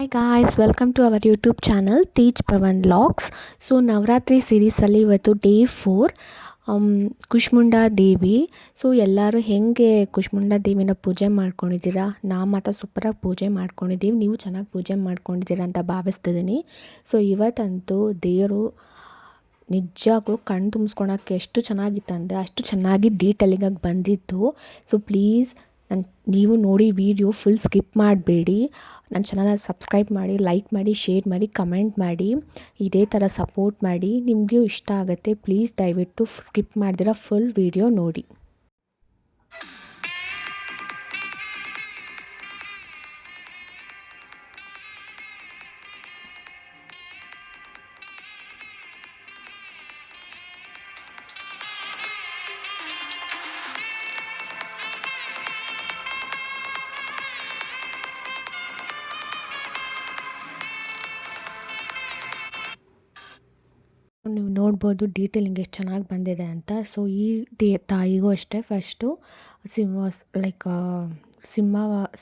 Hi guys, welcome to our YouTube channel Teach Pawan Vlogs. So Navratri ಸೀರೀಸಲ್ಲಿ ಇವತ್ತು day 4 ಕುಷ್ಮುಂಡಾ ದೇವಿ. So ಎಲ್ಲರೂ ಹೆಂಗೆ ಕುಷ್ಮುಂಡಾ ದೇವಿನ ಪೂಜೆ ಮಾಡ್ಕೊಂಡಿದ್ದೀರಾ? ನಾವು ಮಾತ್ರ ಸೂಪರಾಗಿ ಪೂಜೆ ಮಾಡ್ಕೊಂಡಿದ್ದೀವಿ, ನೀವು ಚೆನ್ನಾಗಿ ಪೂಜೆ ಮಾಡ್ಕೊಂಡಿದ್ದೀರಾ ಅಂತ ಭಾವಿಸ್ತಿದ್ದೀನಿ. ಸೊ ಇವತ್ತಂತೂ ದೇವರು ನಿಜವಾಗ್ಲೂ ಕಣ್ಣು ತುಂಬಿಸ್ಕೊಳಕ್ಕೆ ಎಷ್ಟು ಚೆನ್ನಾಗಿತ್ತಂದರೆ ಅಷ್ಟು ಚೆನ್ನಾಗಿ ಡೀಟೇಲಿಂಗಾಗಿ ಬಂದಿತ್ತು. ಸೊ ಪ್ಲೀಸ್ ನೀವು ನೋಡಿ ವಿಡಿಯೋ ಫುಲ್ ಸ್ಕಿಪ್ ಮಾಡಬೇಡಿ. ನನ್ನ ಚಾನಲ್ನ ಸಬ್ಸ್ಕ್ರೈಬ್ ಮಾಡಿ, ಲೈಕ್ ಮಾಡಿ, ಶೇರ್ ಮಾಡಿ, ಕಮೆಂಟ್ ಮಾಡಿ, ಇದೇ ಥರ ಸಪೋರ್ಟ್ ಮಾಡಿ. ನಿಮಗೂ ಇಷ್ಟ ಆಗುತ್ತೆ. ಪ್ಲೀಸ್ ದಯವಿಟ್ಟು ಸ್ಕಿಪ್ ಮಾಡ್ದಿರ ಫುಲ್ ವಿಡಿಯೋ ನೋಡಿ. ನೀವು ನೋಡ್ಬೋದು ಡೀಟೇಲಿಂಗ್ ಎಷ್ಟು ಚೆನ್ನಾಗಿ ಬಂದಿದೆ ಅಂತ. ಸೊ ಈ ತಾಯಿಗೂ ಅಷ್ಟೇ ಫಸ್ಟು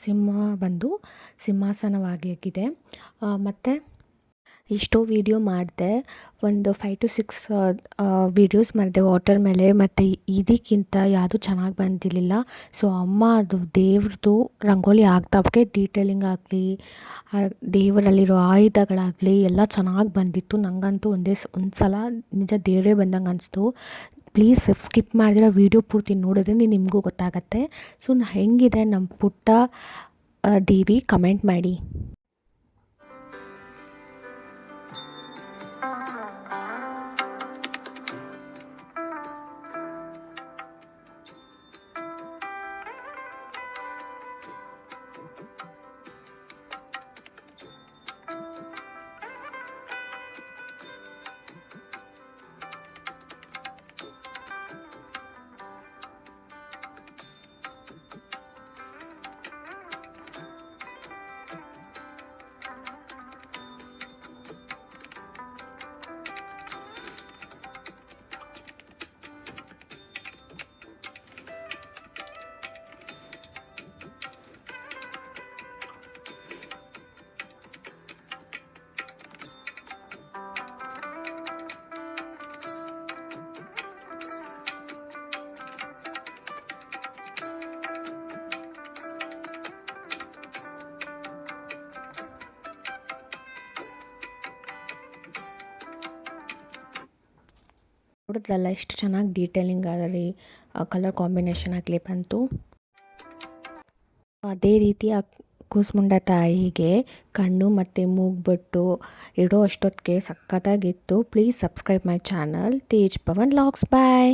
ಸಿಂಹ ಬಂದು ಸಿಂಹಾಸನವಾಗಿದೆ. ಮತ್ತು ಎಷ್ಟೋ ವೀಡಿಯೋ ಮಾಡಿದೆ, ಒಂದು 5 to 6 ವೀಡಿಯೋಸ್ ಮಾಡಿದೆ ವಾಟರ್ ಮೇಲೆ, ಮತ್ತು ಇದಕ್ಕಿಂತ ಯಾವುದೂ ಚೆನ್ನಾಗಿ ಬಂದಿರಲಿಲ್ಲ. ಸೊ ಅಮ್ಮ ಅದು ದೇವ್ರದ್ದು ರಂಗೋಲಿ ಹಾಕ್ದವ್ಕೆ ಡೀಟೇಲಿಂಗ್ ಆಗಲಿ, ದೇವರಲ್ಲಿರೋ ಆಯುಧಗಳಾಗಲಿ ಎಲ್ಲ ಚೆನ್ನಾಗಿ ಬಂದಿತ್ತು. ನನಗಂತೂ ಒಂದು ಸಲ ನಿಜ ದೇವರೇ ಬಂದಂಗೆ ಅನಿಸ್ತು. ಪ್ಲೀಸ್ ಸ್ಕಿಪ್ ಮಾಡಿದ್ರೆ ವೀಡಿಯೋ ಪೂರ್ತಿ ನೋಡಿದ್ರೆ ನಿಮಗೂ ಗೊತ್ತಾಗತ್ತೆ. ಸೊ ಹೆಂಗಿದೆ ನಮ್ಮ ಪುಟ್ಟ ದೇವಿ ಕಮೆಂಟ್ ಮಾಡಿ. ನೋಡಿದ್ರಲ್ಲ ಎಷ್ಟು ಚೆನ್ನಾಗಿ ಡೀಟೇಲಿಂಗ್ ಆಗಲಿ, ಕಲರ್ ಕಾಂಬಿನೇಷನ್ ಆಗಲಿ ಬಂತು. ಅದೇ ರೀತಿ ಆ ಕೂಸ್ಮುಂಡ ತಾಯಿಗೆ ಕಣ್ಣು ಮತ್ತು ಮೂಗ್ಬಟ್ಟು ಇಡೋ ಅಷ್ಟೊತ್ತಿಗೆ ಸಖತ್ತಾಗಿತ್ತು. Please subscribe my channel Tej Pawan vlogs. Bye.